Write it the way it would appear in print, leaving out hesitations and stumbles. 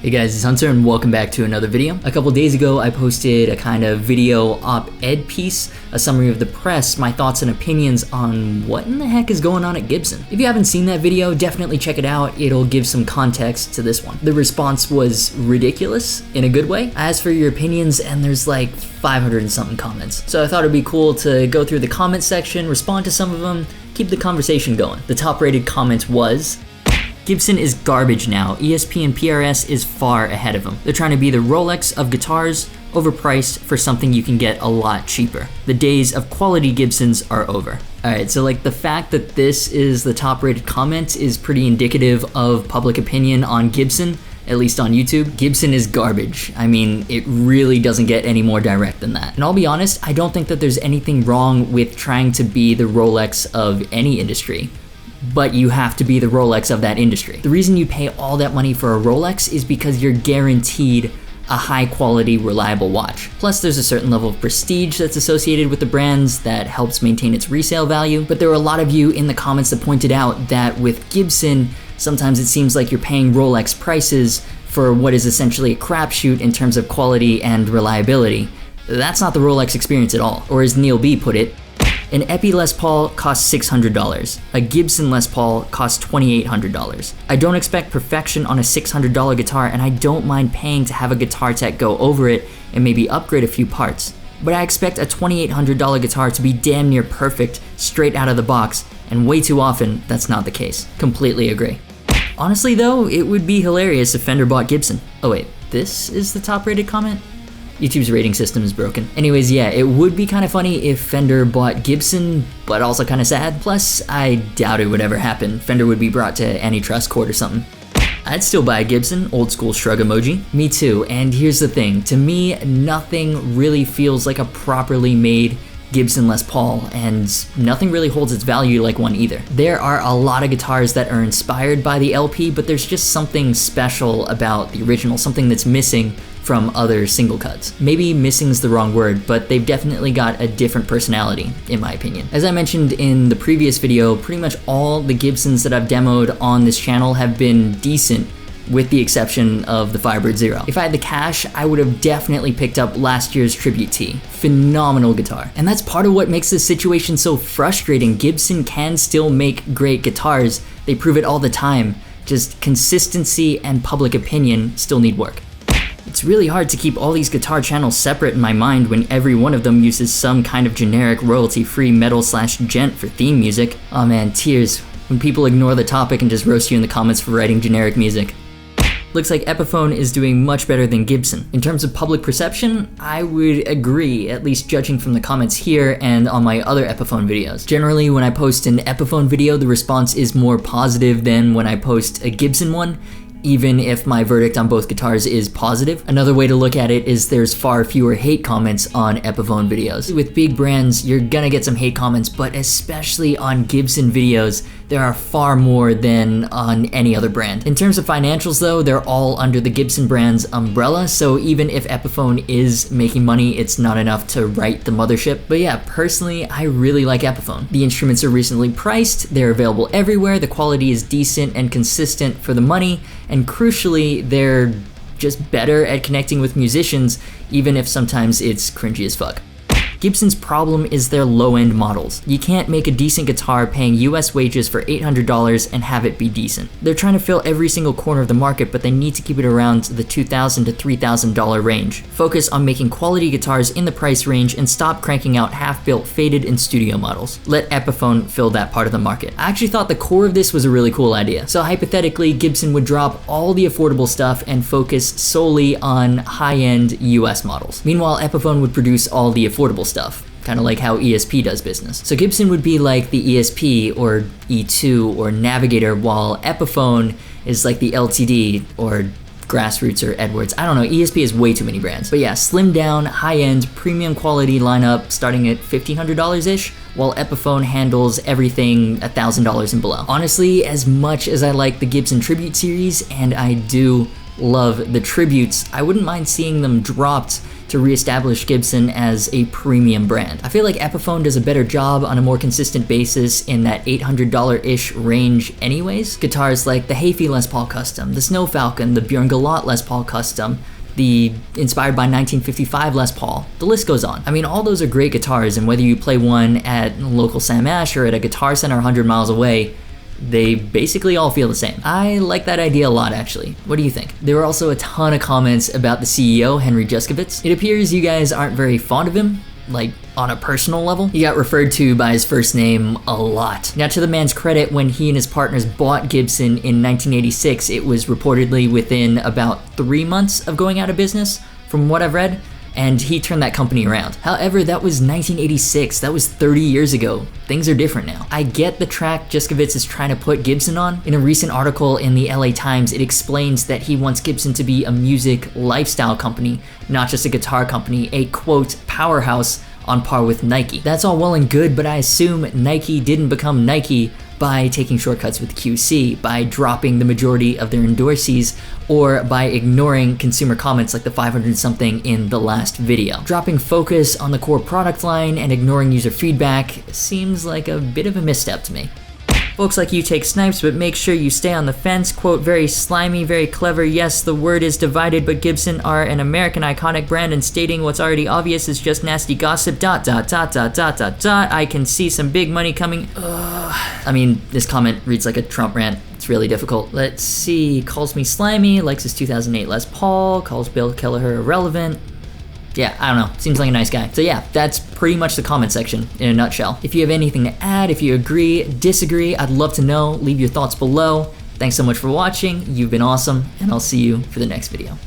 Hey guys, it's Hunter and welcome back to another video. A couple days ago, I posted a kind of video op-ed piece, a summary of the press, my thoughts and opinions on what in the heck is going on at Gibson. If you haven't seen that video, definitely check it out. It'll give some context to this one. The response was ridiculous in a good way. I asked for your opinions and there's like 500 and something comments. So I thought it'd be cool to go through the comment section, respond to some of them, keep the conversation going. The top rated comment was, Gibson is garbage now. ESP and PRS is far ahead of them. They're trying to be the Rolex of guitars, overpriced for something you can get a lot cheaper. The days of quality Gibsons are over. Alright, so like the fact that this is the top rated comment is pretty indicative of public opinion on Gibson, at least on YouTube. Gibson is garbage. I mean, it really doesn't get any more direct than that. And I'll be honest, I don't think that there's anything wrong with trying to be the Rolex of any industry. But you have to be the Rolex of that industry. The reason you pay all that money for a Rolex is because you're guaranteed a high quality, reliable watch. Plus there's a certain level of prestige that's associated with the brands that helps maintain its resale value. But there were a lot of you in the comments that pointed out that with Gibson, sometimes it seems like you're paying Rolex prices for what is essentially a crapshoot in terms of quality and reliability. That's not the Rolex experience at all. Or as Neil B put it, an Epi Les Paul costs $600. A Gibson Les Paul costs $2,800. I don't expect perfection on a $600 guitar, and I don't mind paying to have a guitar tech go over it and maybe upgrade a few parts. But I expect a $2,800 guitar to be damn near perfect straight out of the box, and way too often that's not the case. Completely agree. Honestly though, it would be hilarious if Fender bought Gibson. Oh wait, this is the top rated comment? YouTube's rating system is broken. Anyways, yeah, it would be kind of funny if Fender bought Gibson, but also kind of sad. Plus, I doubt it would ever happen. Fender would be brought to antitrust court or something. I'd still buy a Gibson, old school shrug emoji. Me too, and here's the thing. To me, nothing really feels like a properly made Gibson Les Paul, and nothing really holds its value like one either. There are a lot of guitars that are inspired by the LP, but there's just something special about the original, something that's missing from other single cuts. Maybe missing's the wrong word, but they've definitely got a different personality, in my opinion. As I mentioned in the previous video, pretty much all the Gibsons that I've demoed on this channel have been decent, with the exception of the Firebird Zero. If I had the cash, I would have definitely picked up last year's Tribute T. Phenomenal guitar. And that's part of what makes this situation so frustrating. Gibson can still make great guitars. They prove it all the time. Just consistency and public opinion still need work. It's really hard to keep all these guitar channels separate in my mind when every one of them uses some kind of generic royalty-free metal/gent for theme music. Oh man, tears when people ignore the topic and just roast you in the comments for writing generic music. Looks like Epiphone is doing much better than Gibson. In terms of public perception, I would agree, at least judging from the comments here and on my other Epiphone videos. Generally, when I post an Epiphone video, the response is more positive than when I post a Gibson one, even if my verdict on both guitars is positive. Another way to look at it is there's far fewer hate comments on Epiphone videos. With big brands, you're gonna get some hate comments, but especially on Gibson videos, there are far more than on any other brand. In terms of financials though, they're all under the Gibson brand's umbrella, so even if Epiphone is making money, it's not enough to right the mothership. But yeah, personally, I really like Epiphone. The instruments are reasonably priced, they're available everywhere, the quality is decent and consistent for the money, and crucially, they're just better at connecting with musicians, even if sometimes it's cringy as fuck. Gibson's problem is their low-end models. You can't make a decent guitar paying US wages for $800 and have it be decent. They're trying to fill every single corner of the market, but they need to keep it around the $2,000 to $3,000 range. Focus on making quality guitars in the price range and stop cranking out half-built, faded, and studio models. Let Epiphone fill that part of the market. I actually thought the core of this was a really cool idea. So hypothetically, Gibson would drop all the affordable stuff and focus solely on high-end US models. Meanwhile, Epiphone would produce all the affordable stuff, kind of like how ESP does business. So Gibson would be like the ESP or E2 or Navigator, while Epiphone is like the LTD or Grassroots or Edwards. I don't know, ESP has way too many brands. But yeah, slimmed down, high-end, premium quality lineup starting at $1,500-ish, while Epiphone handles everything $1,000 and below. Honestly, as much as I like the Gibson Tribute series, and I do love the tributes, I wouldn't mind seeing them dropped to reestablish Gibson as a premium brand. I feel like Epiphone does a better job on a more consistent basis in that $800-ish range anyways. Guitars like the Hayfie Les Paul Custom, the Snow Falcon, the Bjorn Galot Les Paul Custom, the inspired by 1955 Les Paul, the list goes on. I mean, all those are great guitars, and whether you play one at local Sam Ash or at a Guitar Center 100 miles away, they basically all feel the same. I like that idea a lot, actually. What do you think? There were also a ton of comments about the CEO, Henry Juskowitz. It appears you guys aren't very fond of him, like on a personal level. He got referred to by his first name a lot. Now, to the man's credit, when he and his partners bought Gibson in 1986, it was reportedly within about 3 months of going out of business, from what I've read, and he turned that company around. However, that was 1986, that was 30 years ago. Things are different now. I get the track Juskowitz is trying to put Gibson on. In a recent article in the LA Times, it explains that he wants Gibson to be a music lifestyle company, not just a guitar company, a quote, powerhouse on par with Nike. That's all well and good, but I assume Nike didn't become Nike by taking shortcuts with QC, by dropping the majority of their endorsees, or by ignoring consumer comments like the 500-something in the last video. Dropping focus on the core product line and ignoring user feedback seems like a bit of a misstep to me. Folks like you take snipes, but make sure you stay on the fence. Quote, very slimy, very clever. Yes, the word is divided, but Gibson are an American iconic brand, and stating what's already obvious is just nasty gossip. ... I can see some big money coming. I mean, this comment reads like a Trump rant. It's really difficult. Let's see. Calls me slimy, likes his 2008 Les Paul, calls Bill Kelleher irrelevant. Yeah, I don't know, seems like a nice guy. So yeah, that's pretty much the comment section in a nutshell. If you have anything to add, if you agree, disagree, I'd love to know. Leave your thoughts below. Thanks so much for watching, you've been awesome, and I'll see you for the next video.